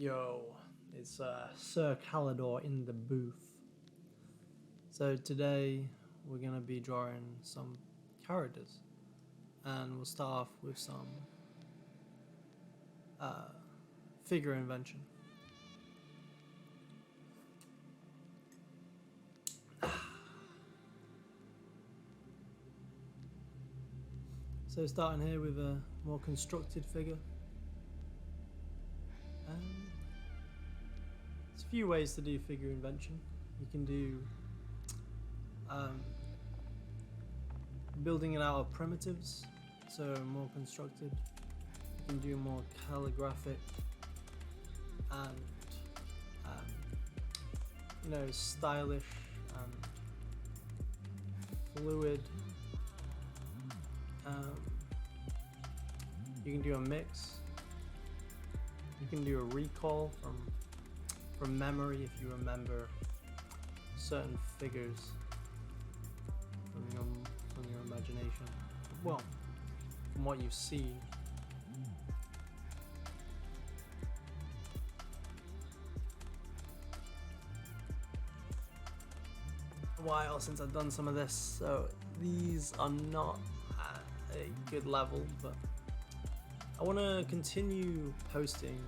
Yo, it's Sir Calidor in the booth. So today we're gonna be drawing some characters, and we'll start off with some figure invention. So starting here with a more constructed figure. There's a few ways to do figure invention. You can do building it out of primitives, so more constructed. You can do more calligraphic and stylish and fluid. You can do a mix. You can do a recall from memory if you remember certain figures from your imagination. Well, from what you've seen. A while since I've done some of this, so these are not at a good level, but I want to continue posting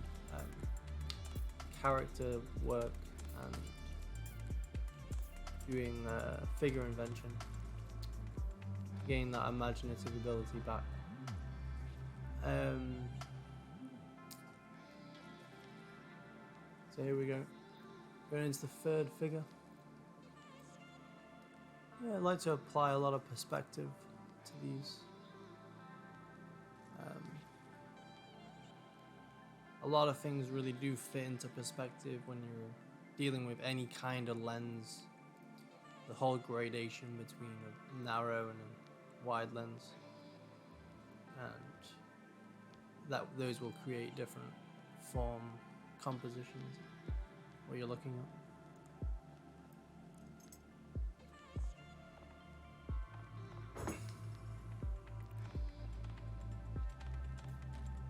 character work and doing figure invention, gain that imaginative ability back. So here we go, going into the third figure. Yeah, I like to apply a lot of perspective to these. A lot of things really do fit into perspective when you're dealing with any kind of lens. The whole gradation between a narrow and a wide lens, and those will create different form compositions what you're looking at.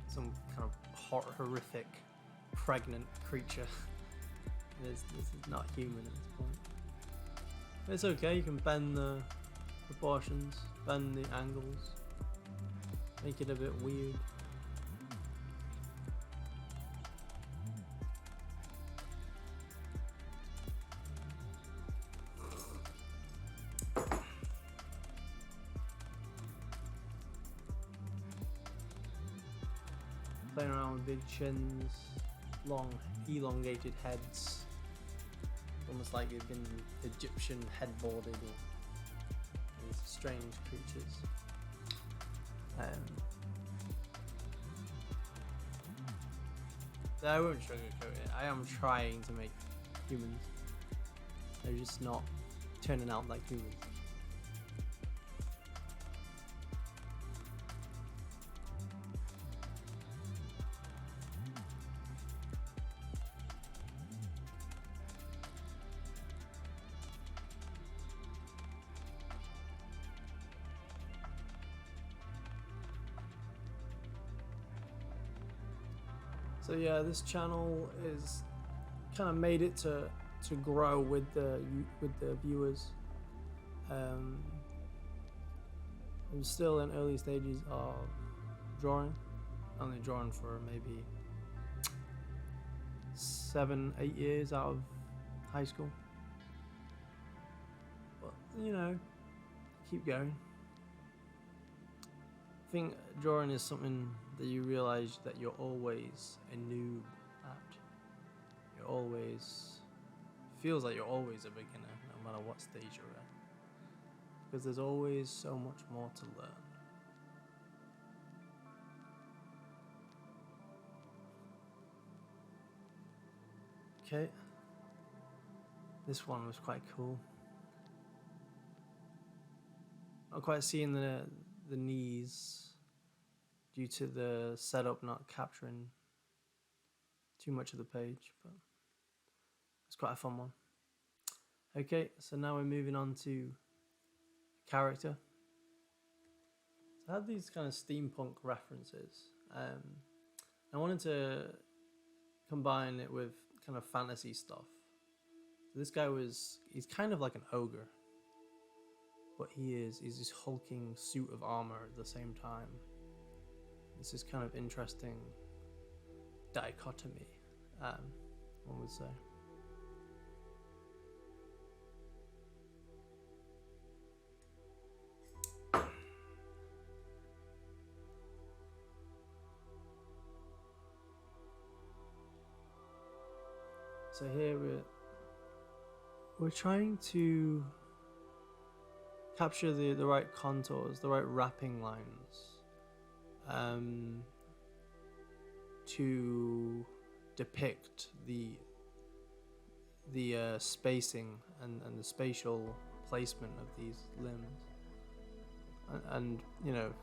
Some kind of horrific pregnant creature. This is not human at this point. But it's okay, you can bend the proportions, bend the angles, make it a bit weird. Playing around with big chins, long elongated heads, almost like they've been Egyptian headboarded, or these strange creatures. I won't sugarcoat it. I am trying to make humans. They're just not turning out like humans. So yeah, this channel is kind of made it to grow with the viewers. I'm still in early stages of drawing. Only drawn for maybe 7-8 years out of high school. But keep going. I think drawing is something that you realize that you're always a noob at. Feels like you're always a beginner, no matter what stage you're at. Because there's always so much more to learn. Okay. This one was quite cool. Not quite seeing the knees due to the setup not capturing too much of the page, but it's quite a fun one. Okay, so now we're moving on to character. So I had these kind of steampunk references. I wanted to combine it with kind of fantasy stuff. So this guy he's kind of like an ogre, but he's this hulking suit of armor at the same time. This is kind of interesting dichotomy, one would say. So here we're trying to capture the right contours, the right wrapping lines, to depict the spacing and the spatial placement of these limbs, and you know,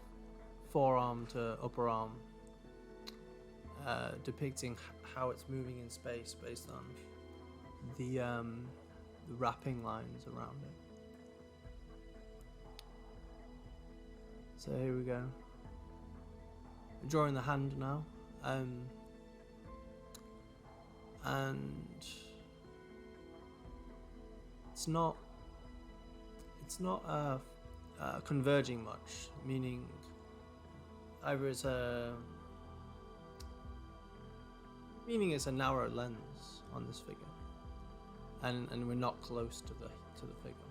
forearm to upper arm, depicting how it's moving in space based on the wrapping lines around it. So here we go. We're drawing the hand now, and it's not converging much, meaning either it's a narrow lens on this figure, and we're not close to the figure.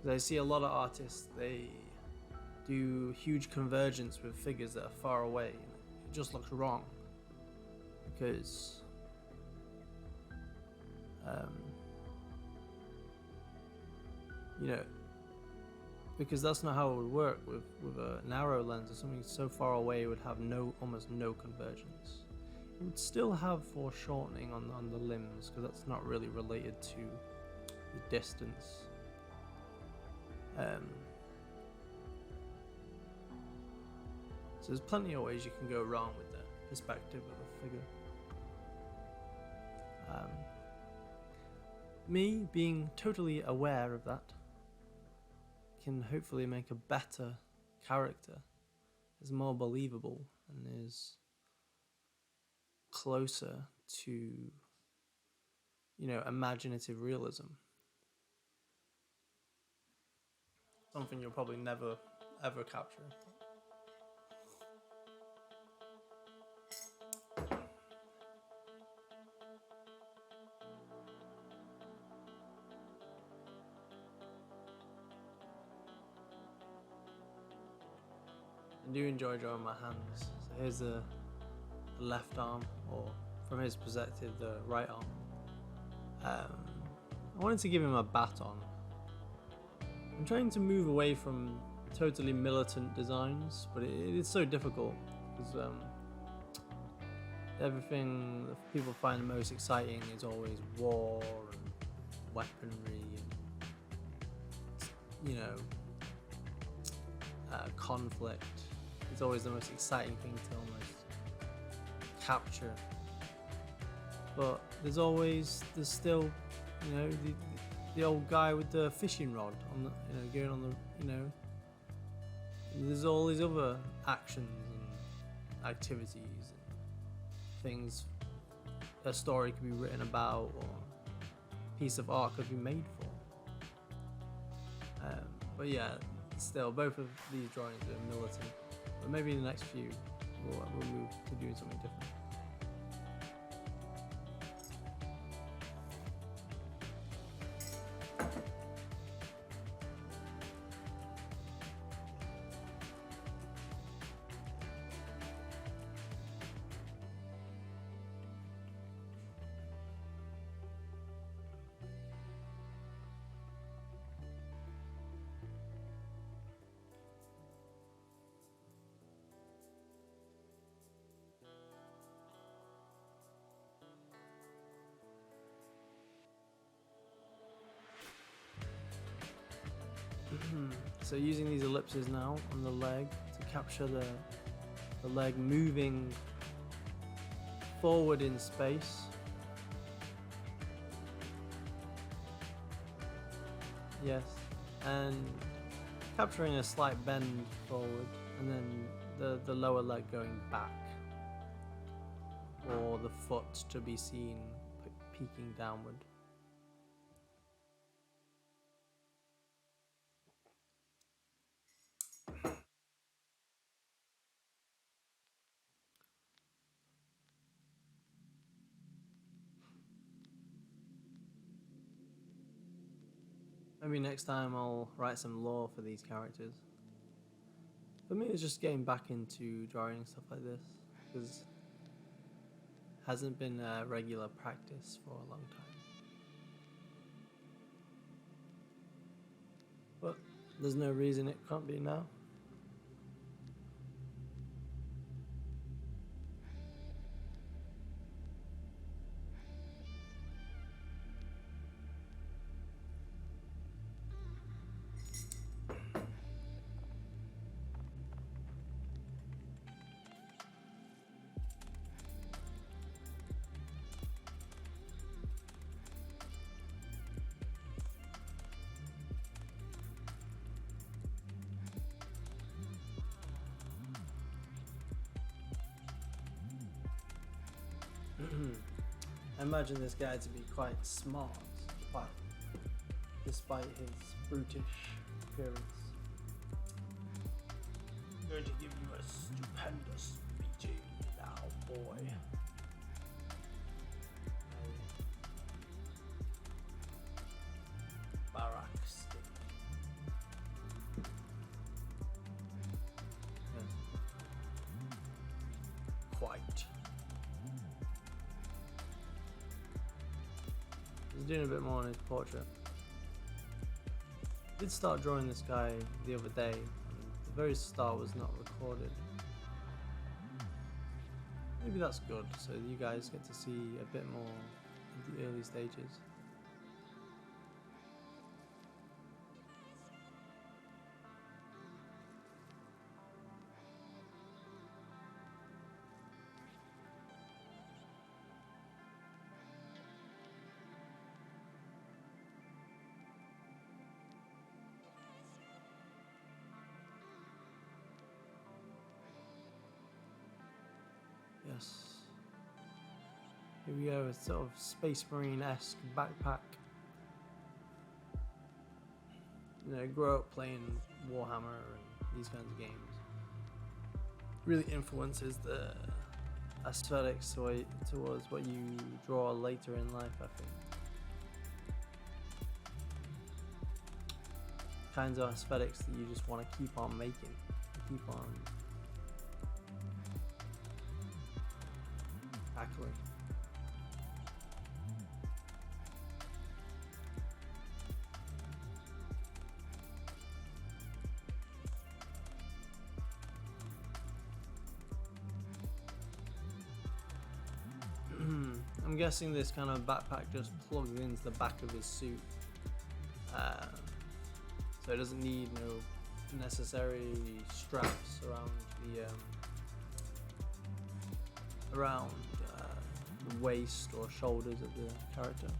I see a lot of artists, they do huge convergence with figures that are far away. It just looks wrong because you know, because that's not how it would work with a narrow lens or something so far away. It would have almost no convergence. It would still have foreshortening on the limbs because that's not really related to the distance. So there's plenty of ways you can go wrong with the perspective of a figure. Me being totally aware of that can hopefully make a better character, is more believable and is closer to, you know, imaginative realism. Something you'll probably never ever capture. I do enjoy drawing my hands. So here's the left arm, or from his perspective, the right arm. I wanted to give him a baton. I'm trying to move away from totally militant designs, but it is so difficult because everything that people find the most exciting is always war and weaponry and, you know, conflict. It's always the most exciting thing to almost capture. But there's still, you know, the old guy with the fishing rod on the, you know, going on the, you know, there's all these other actions and activities and things a story could be written about or a piece of art could be made for. But yeah, still, both of these drawings are militant. But maybe in the next few, we'll move to doing something different. So using these ellipses now on the leg to capture the leg moving forward in space. Yes, and capturing a slight bend forward, and then the lower leg going back, or the foot to be seen peeking downward. Maybe next time I'll write some lore for these characters. For me, it's just getting back into drawing stuff like this, because it hasn't been a regular practice for a long time. But there's no reason it can't be now. I imagine this guy to be quite smart, despite his brutish appearance. I'm going to give you a stupendous beating now, boy. A barrack stick. Yes. Quite. He's doing a bit more on his portrait. I did start drawing this guy the other day, and the very start was not recorded. Maybe that's good, so you guys get to see a bit more of the early stages. Yes. Here we go, a sort of Space Marine-esque backpack. You know, grew up playing Warhammer and these kinds of games. Really influences the aesthetics towards what you draw later in life, I think. Kinds of aesthetics that you just want to keep on making, keep on tackling. I'm guessing this kind of backpack just plugs into the back of his suit, so it doesn't need no necessary straps around the waist or shoulders of the character.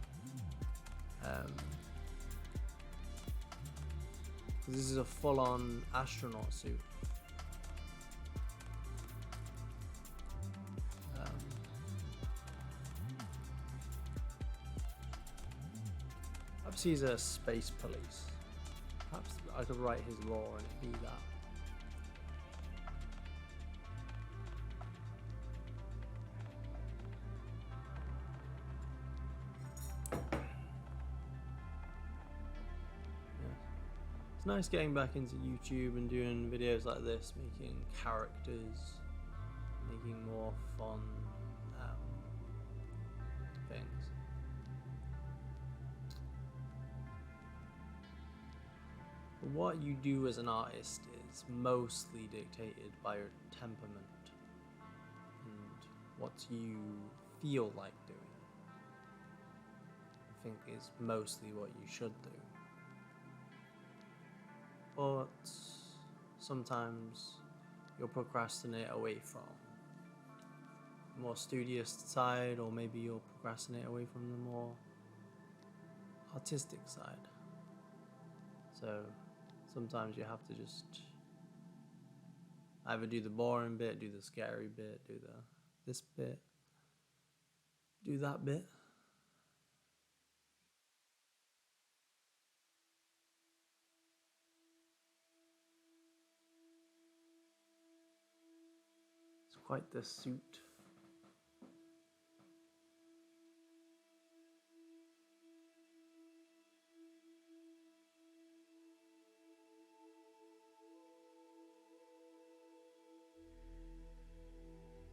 This is a full-on astronaut suit. Perhaps he's a space police. Perhaps I could write his lore and it'd be that. It's nice getting back into YouTube and doing videos like this, making characters, making more fun things. But what you do as an artist is mostly dictated by your temperament and what you feel like doing. I think is mostly what you should do. But sometimes you'll procrastinate away from the more studious side, or maybe you'll procrastinate away from the more artistic side. So sometimes you have to just either do the boring bit, do the scary bit, do this bit, do that bit. It's quite the suit.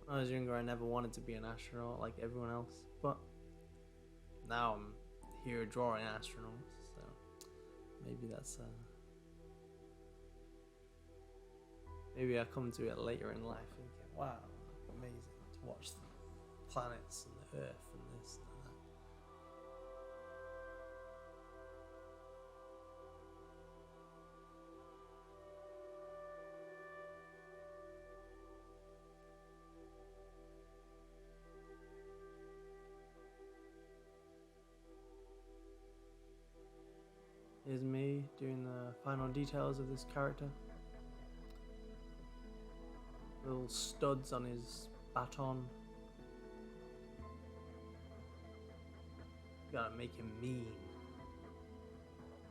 When I was younger, I never wanted to be an astronaut like everyone else, but now I'm here drawing astronauts, so maybe that's maybe I come to it later in life thinking, wow, amazing to watch the planets and the Earth and this and that. Here's me doing the final details of this character. Little studs on his baton. Gotta make him mean.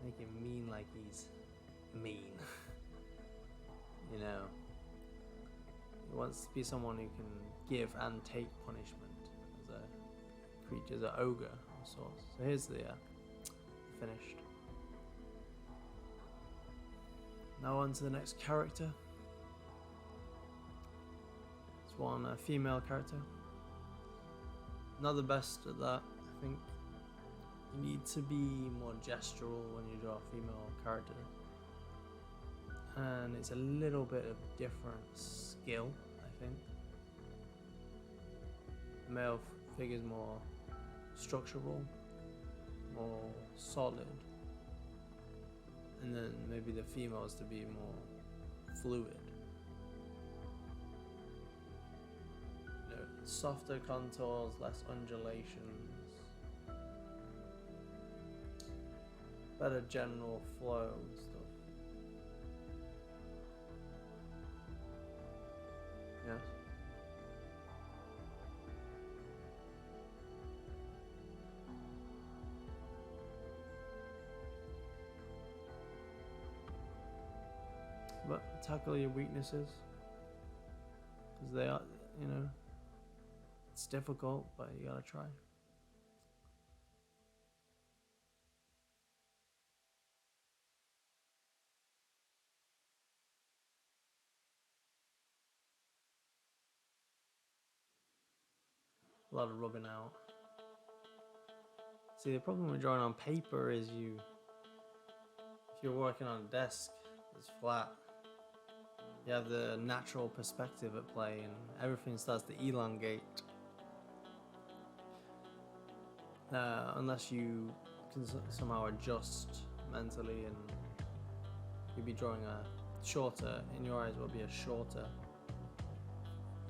Make him mean like he's mean. You know. He wants to be someone who can give and take punishment as a creature, as an ogre of sorts. So here's the finished. Now on to the next character. It's one a female character. Not the best at that, I think. You need to be more gestural when you draw a female character. And it's a little bit of different skill, I think. The male figure is more structural, more solid. And then maybe the females to be more fluid. You know, softer contours, less undulations, better general flow and stuff. Yes. But tackle your weaknesses, because they are, you know, it's difficult, but you gotta try. A lot of rubbing out. See, the problem with drawing on paper is if you're working on a desk that's flat, you have the natural perspective at play and everything starts to elongate. Unless you can somehow adjust mentally, and you'll be drawing a shorter, in your eyes will be a shorter,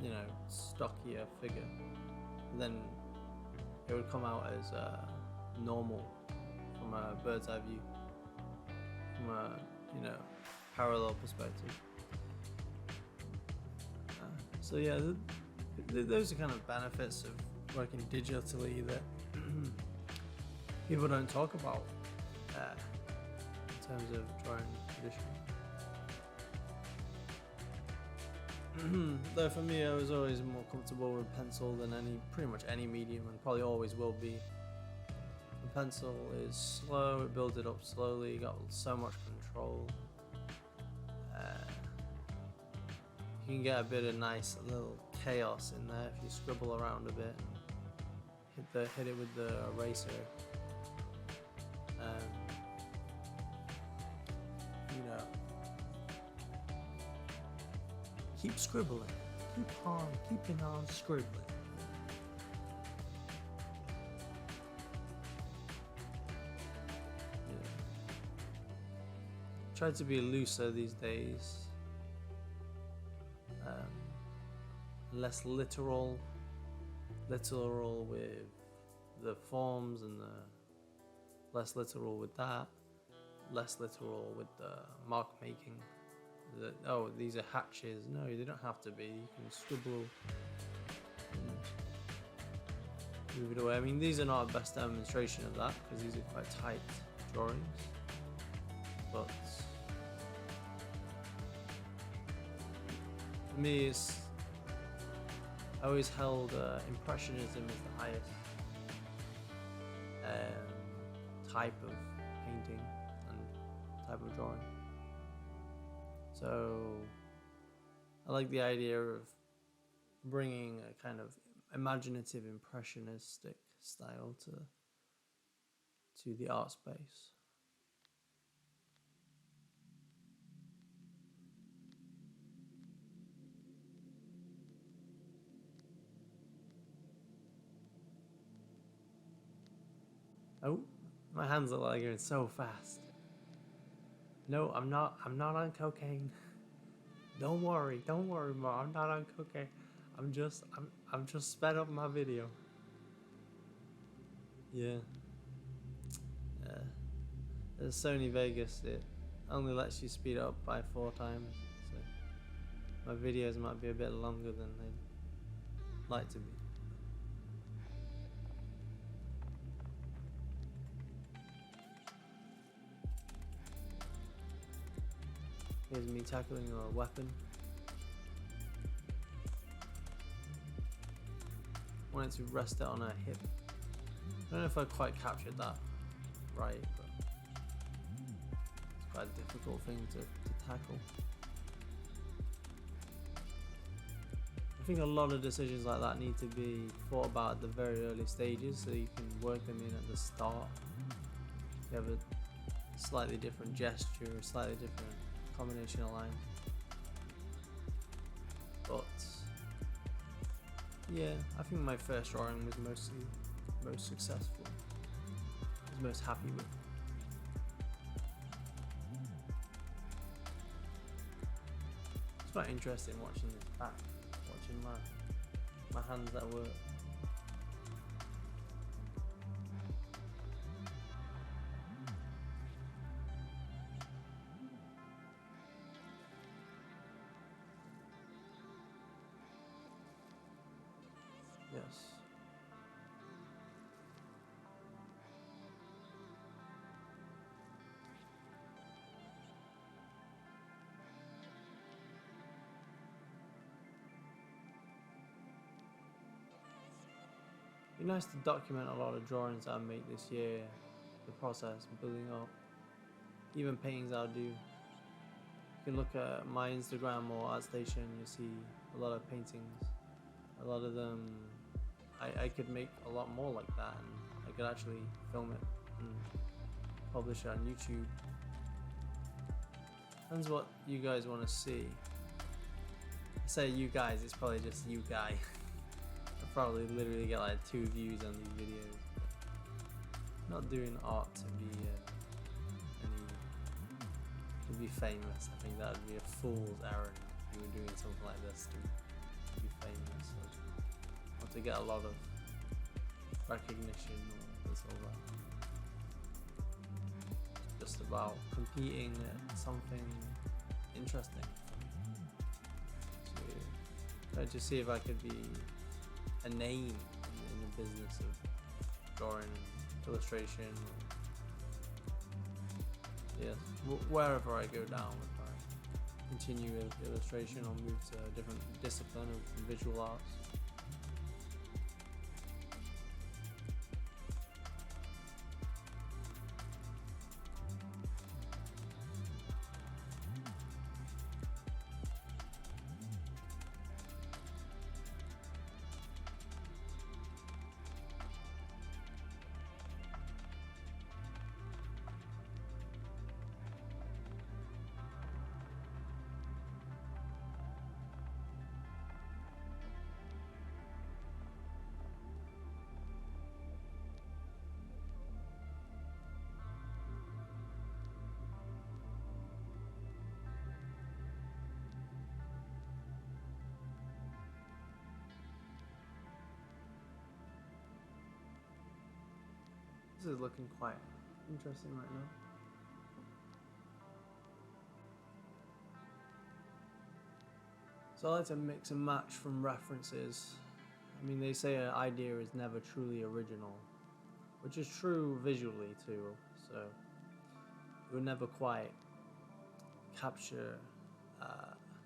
you know, stockier figure. And then it would come out as normal from a bird's eye view, from a, you know, parallel perspective. So yeah, those are kind of benefits of working digitally that people don't talk about in terms of drawing traditional. Though for me, I was always more comfortable with pencil than pretty much any medium, and probably always will be. The pencil is slow, it builds it up slowly, you got so much control. You can get a bit of nice little chaos in there if you scribble around a bit and hit it with the eraser. You know, keep scribbling, keeping on scribbling. Yeah. Try to be looser these days. Less literal with the forms and less literal with that. less literal with the mark making. That, oh, these are hatches. No, they don't have to be. You can scribble and move it away. I mean, these are not the best demonstration of that because these are quite tight drawings, but for me, I always held Impressionism as the highest type of painting and type of drawing. So I like the idea of bringing a kind of imaginative impressionistic style to the art space. Oh, my hands look like going so fast. No, I'm not on cocaine. Don't worry, Ma. I'm not on cocaine. I'm just sped up my video. Yeah. The Sony Vegas, it only lets you speed up by 4 times, so my videos might be a bit longer than they'd like to be. Here's me tackling a weapon. Wanted to rest it on her hip. I don't know if I quite captured that right, but it's quite a difficult thing to tackle. I think a lot of decisions like that need to be thought about at the very early stages so you can work them in at the start. You have a slightly different gesture, a slightly different combination of lines. But yeah, I think my first drawing was most successful. I was most happy with. It's quite interesting watching this back, watching my hands at work. Yes. It'd be nice to document a lot of drawings I make this year, the process, building up, even paintings I'll do. You can look at my Instagram or ArtStation, you'll see a lot of paintings. A lot of them, I could make a lot more like that, and I could actually film it and publish it on YouTube. Depends what you guys want to see. I say you guys, it's probably just you guy. I probably literally get like 2 views on these videos. I'm not doing art to be famous. I think that would be a fool's errand if you were doing something like this to be famous. Or to get a lot of recognition or this or that. It's just about competing at something interesting. So try to see if I could be a name in the business of drawing and illustration. Yes, wherever I go down, if I continue with illustration or move to a different discipline of visual arts. This is looking quite interesting right now. So I like to mix and match from references. I mean, they say an idea is never truly original, which is true visually too. So you'll never quite capture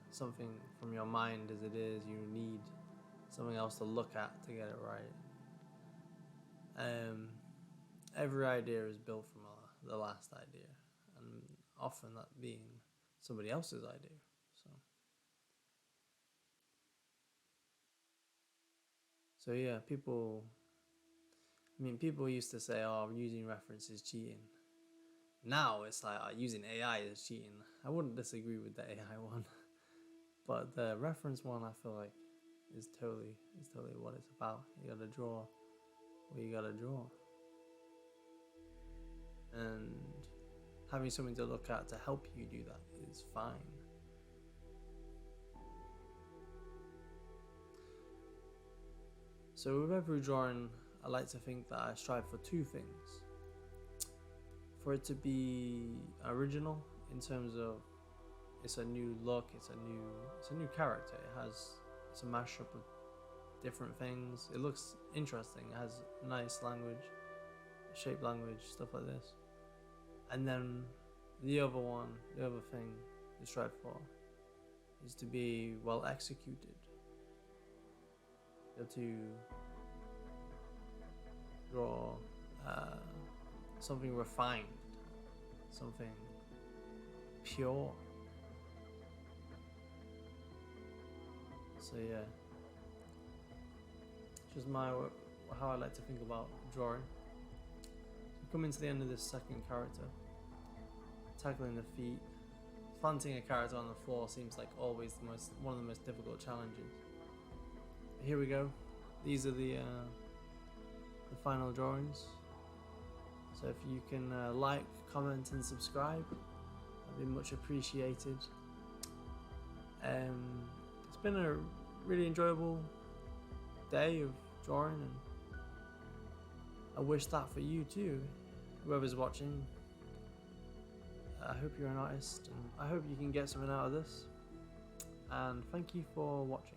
something from your mind as it is. You need something else to look at to get it right. Every idea is built from the last idea, and often that being somebody else's idea. So yeah, people used to say, "Oh, using reference is cheating." Now it's like using AI is cheating. I wouldn't disagree with the AI one, but the reference one, I feel like, is totally what it's about. You gotta draw what you gotta draw, and having something to look at to help you do that is fine. So with every drawing, I like to think that I strive for two things. For it to be original in terms of it's a new look, it's a new character. It's a mashup of different things. It looks interesting. It has nice language, shape language, stuff like this. And then the other thing to strive for is to be well executed. You have to draw something refined, something pure. So yeah, just how I like to think about drawing. So coming to the end of this second character, tackling the feet. Planting a character on the floor seems like always one of the most difficult challenges. But here we go. These are the final drawings. So if you can like, comment, and subscribe, that'd be much appreciated. It's been a really enjoyable day of drawing, and I wish that for you too, whoever's watching. I hope you're an artist, and I hope you can get something out of this. And thank you for watching.